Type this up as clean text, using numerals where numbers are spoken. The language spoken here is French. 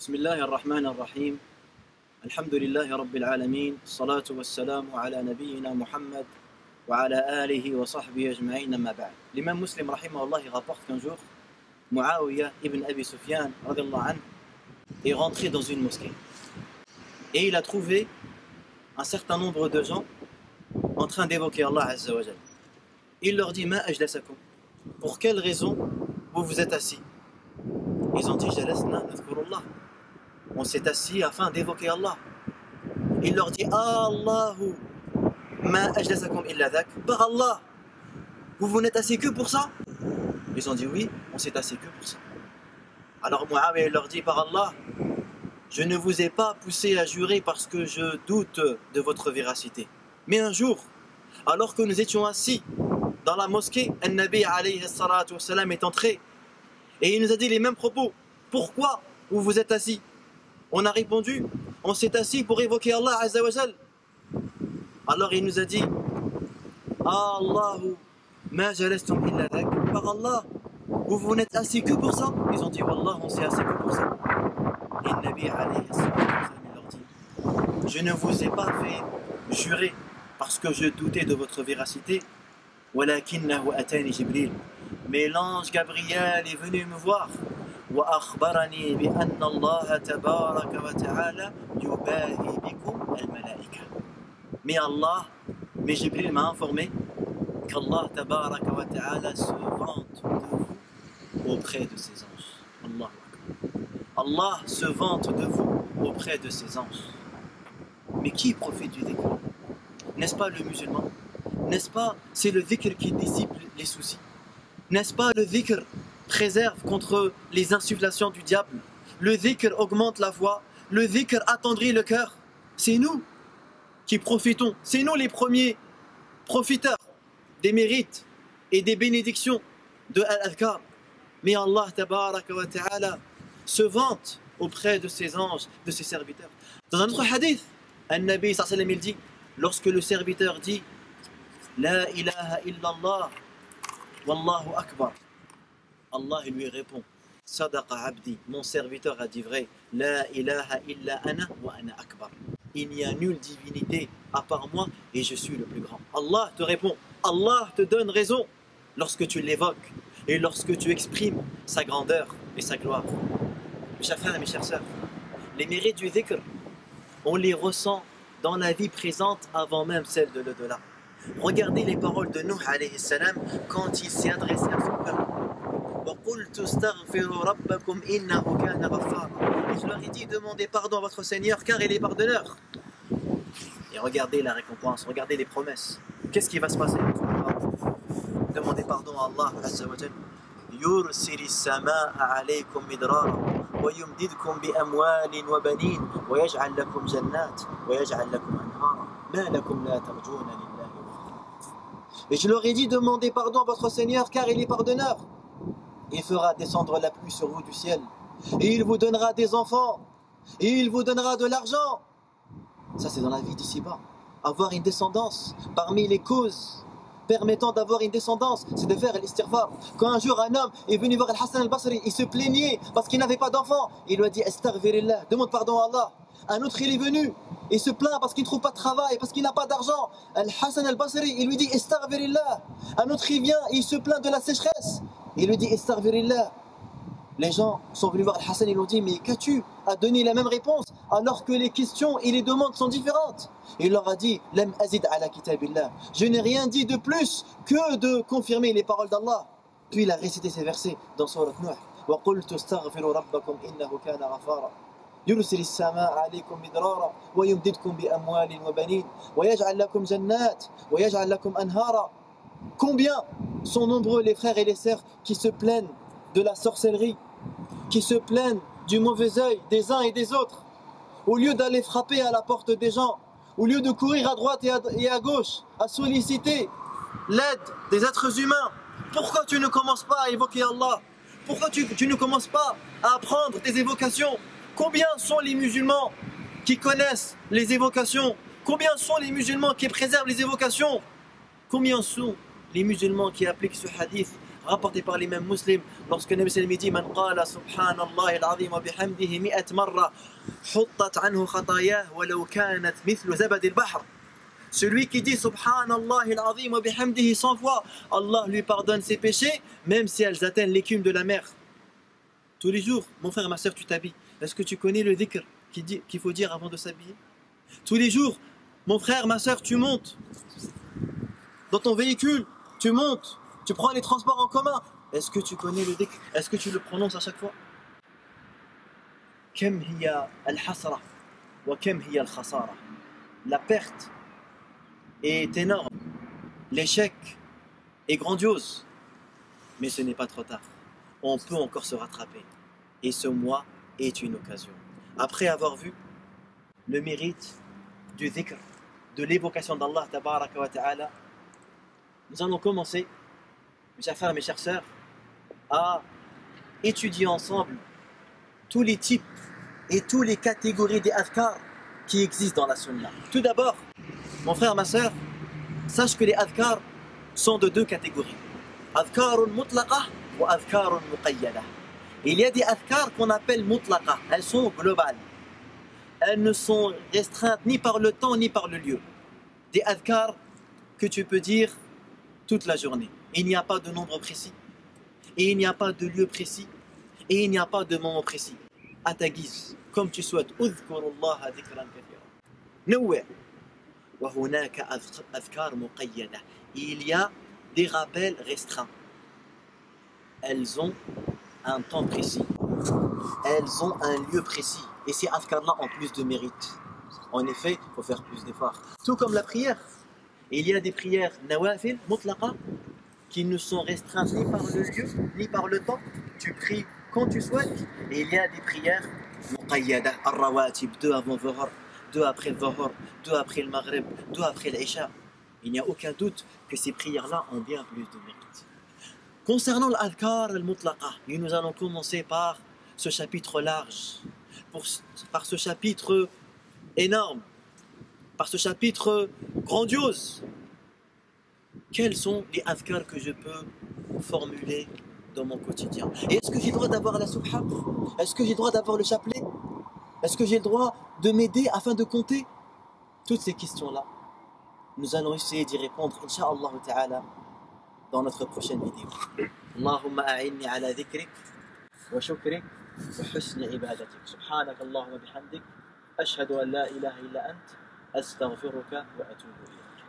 بسم الله الرحمن الرحيم الحمد لله رب العالمين الصلاة والسلام على نبينا محمد وعلى آله وصحبه أجمعين أما بعد. L'imam Muslim rahimahullah rapporte qu'un jour Muawiyah ibn Abi Sufyan radiyallahu anhu est rentré dans une mosquée et il a trouvé un certain nombre de gens en train d'évoquer Allah Azza wa Jal. Il leur dit Ma ajlasakum, pour quelle raison vous vous êtes assis? Ils ont dit Jalasna nadhkurullah, on s'est assis afin d'évoquer Allah. Il leur dit Allahu ma ajlasakum illa dhak, par Allah, vous n'êtes assis que pour ça? Ils ont dit oui, on s'est assis que pour ça. Alors Muawiyah leur dit par Allah, je ne vous ai pas poussé à jurer parce que je doute de votre véracité. Mais un jour, alors que nous étions assis dans la mosquée, un Nabi alayhi salatu wassalam est entré et il nous a dit les mêmes propos. Pourquoi vous vous êtes assis? On a répondu, on s'est assis pour évoquer Allah Azza wa Jal. Alors il nous a dit, Allahu ma jalastum illa dhak, par Allah, vous n'êtes assis que pour ça? Ils ont dit, Wallah, on s'est assis que pour ça. Et le Nabi alayhi salatu wassalam leur dit, je ne vous ai pas fait jurer parce que je doutais de votre véracité. Walakinnahu atani Jibril, mais l'ange Gabriel est venu me voir. وأخبرني بأن الله تبارك وتعالى يباهي بكم الملائكة. Mais Jibril m'a informé qu'Allah tabaraka wa ta'ala se vante de vous auprès de ses anges. Allah. Allah se vante de vous auprès de ses anges. Mais qui profite du dhikr? N'est-ce pas le musulman? N'est-ce pas c'est le dhikr qui dissipe les soucis? N'est-ce pas le dhikr préserve contre les insufflations du diable? Le dhikr augmente la foi, le dhikr attendrit le cœur. C'est nous qui profitons, c'est nous les premiers profiteurs des mérites et des bénédictions de Al-Adhkar. Mais Allah tabaraka wa ta'ala se vante auprès de ses anges, de ses serviteurs. Dans un autre hadith, An-Nabi sallallahu alayhi wa sallam il dit, lorsque le serviteur dit La ilaha illallah wallahu akbar, Allah lui répond, Sadaqa abdi, mon serviteur a dit vrai, La ilaha illa ana wa ana akbar. Il n'y a nulle divinité à part moi et je suis le plus grand. Allah te répond, Allah te donne raison lorsque tu l'évoques et lorsque tu exprimes sa grandeur et sa gloire. Mes chers frères et mes chères sœurs, les mérites du dhikr, on les ressent dans la vie présente avant même celle de l'au-delà. Regardez les paroles de Nuh alayhi salam quand il s'est adressé à son peuple. Et je leur ai dit, demandez pardon à votre Seigneur car il est pardonneur. Et regardez la récompense, regardez les promesses. Qu'est-ce qui va se passer? Demandez pardon à Allah Azza wa Jal. يرسل السماء عليكم مدرارا ويمددكم بأموال وبنين ويجعل لكم جنات ويجعل لكم أنهارا ما لكم لا ترجون لله وقارا. Et je leur ai dit, demandez pardon à votre Seigneur car il est pardonneur. Il fera descendre la pluie sur vous du ciel. Et il vous donnera des enfants. Et il vous donnera de l'argent. Ça c'est dans la vie d'ici-bas. Avoir une descendance, parmi les causes permettant d'avoir une descendance, c'est de faire l'istighfar. Quand un jour un homme est venu voir Al-Hassan al-Basri, il se plaignait parce qu'il n'avait pas d'enfant. Il lui a dit Astaghfirillah, demande pardon à Allah. Un autre il est venu et se plaint parce qu'il ne trouve pas de travail, parce qu'il n'a pas d'argent. Al-Hassan al-Basri, il lui dit Astaghfirillah. Un autre il vient et il se plaint de la sécheresse. Il lui dit Astaghfirillah. Les gens sont venus voir Al-Hassan et lui ont dit mais qu'as-tu à donner la même réponse alors que les questions et les demandes sont différentes? Il leur a dit Lam azid ala kitabillah. Je n'ai rien dit de plus que de confirmer les paroles d'Allah. Puis il a récité ces versets dans Surat Nuh. Wa qultu astaghfiru rabbakum innahu kana ghafara. يرسل السماء عليكم مدرارا ويمددكم بأموال وبنين ويجعل لكم جنات ويجعل لكم أنهارا. Combien sont nombreux les frères et les sœurs qui se plaignent de la sorcellerie, qui se plaignent du mauvais œil des uns et des autres. Au lieu d'aller frapper à la porte des gens, au lieu de courir à droite et à gauche, à solliciter l'aide des êtres humains, pourquoi tu ne commences pas à évoquer Allah? Pourquoi tu ne commences pas à apprendre des évocations? Combien sont les musulmans qui connaissent les évocations? Combien sont les musulmans qui préservent les évocations? Combien sont les musulmans qui appliquent ce hadith rapporté par l'imam Muslim, lorsque Nabi sallallahu alayhi wa sallam dit Man qala subhanallah al-azim wa bihamdihi 100 marra huttat anhu khatayah walau kanat mithlu zabad al-bahr. Celui qui dit subhanallah al-azim wa bihamdihi 100 fois, Allah lui pardonne ses péchés, même si elles atteignent l'écume de la mer. Tous les jours, mon frère et ma soeur, tu t'habilles. Est-ce que tu connais le dhikr qu'il faut dire avant de s'habiller? Tous les jours, mon frère, ma soeur, tu montes dans ton véhicule, tu montes, tu prends les transports en commun. Est-ce que tu connais le dhikr? Est-ce que tu le prononces à chaque fois? Kam hiya al-hasra wa kam hiya al-khasara. La perte est énorme, l'échec est grandiose, mais ce n'est pas trop tard. On peut encore se rattraper. Et ce mois est une occasion. Après avoir vu le mérite du dhikr, de l'évocation d'Allah tabaraka wa ta'ala, nous allons commencer, mes chers frères, mes chères sœurs, à étudier ensemble tous les types et toutes les catégories des adhkar qui existent dans la sunna. Tout d'abord, mon frère, ma sœur, sache que les adhkar sont de deux catégories. Adhkarun mutlaqa wa adhkarun muqayyada. Il y a des adhkar qu'on appelle mutlaqa, elles sont globales. Elles ne sont restreintes ni par le temps ni par le lieu. Des adhkar que tu peux dire toute la journée. Il n'y a pas de nombre précis, et il n'y a pas de lieu précis, et il n'y a pas de moment précis. À ta guise, comme tu souhaites. Udhkurullaha dhikran kathira. Nawwa. Wa hunaka adhkar muqayyada. Il y a des rappels restreints. Elles ont un temps précis. Elles ont un lieu précis. Et ces adhkar-là ont plus de mérite. En effet, il faut faire plus d'efforts. Tout comme la prière. Il y a des prières nawafil, mutlaqa, qui ne sont restreintes ni par le lieu, ni par le temps. Tu pries quand tu souhaites. Et il y a des prières muqayyada, ar-rawatib, 2 avant Dhuhr, 2 après le Dhuhr, 2 après le Maghrib, 2 après l'Isha. Il n'y a aucun doute que ces prières-là ont bien plus de mérite. Concernant l'adhkar al-mutlaqa, nous allons commencer par ce chapitre large, par ce chapitre énorme, par ce chapitre grandiose. Quels sont les adhkar que je peux formuler dans mon quotidien? Et est-ce que j'ai le droit d'avoir la subha? Est-ce que j'ai le droit d'avoir le chapelet? Est-ce que j'ai le droit de m'aider afin de compter? Toutes ces questions-là, nous allons essayer d'y répondre, incha'Allah ta'ala, dans notre prochaine vidéo. Allahumma a'inni ala dhikrik wa shukrik wa husni ibadatik. Subhanaka Allahumma bihamdik. Ashhadu an la ilaha illa ant. Astaghfiruka wa atubu ilayk.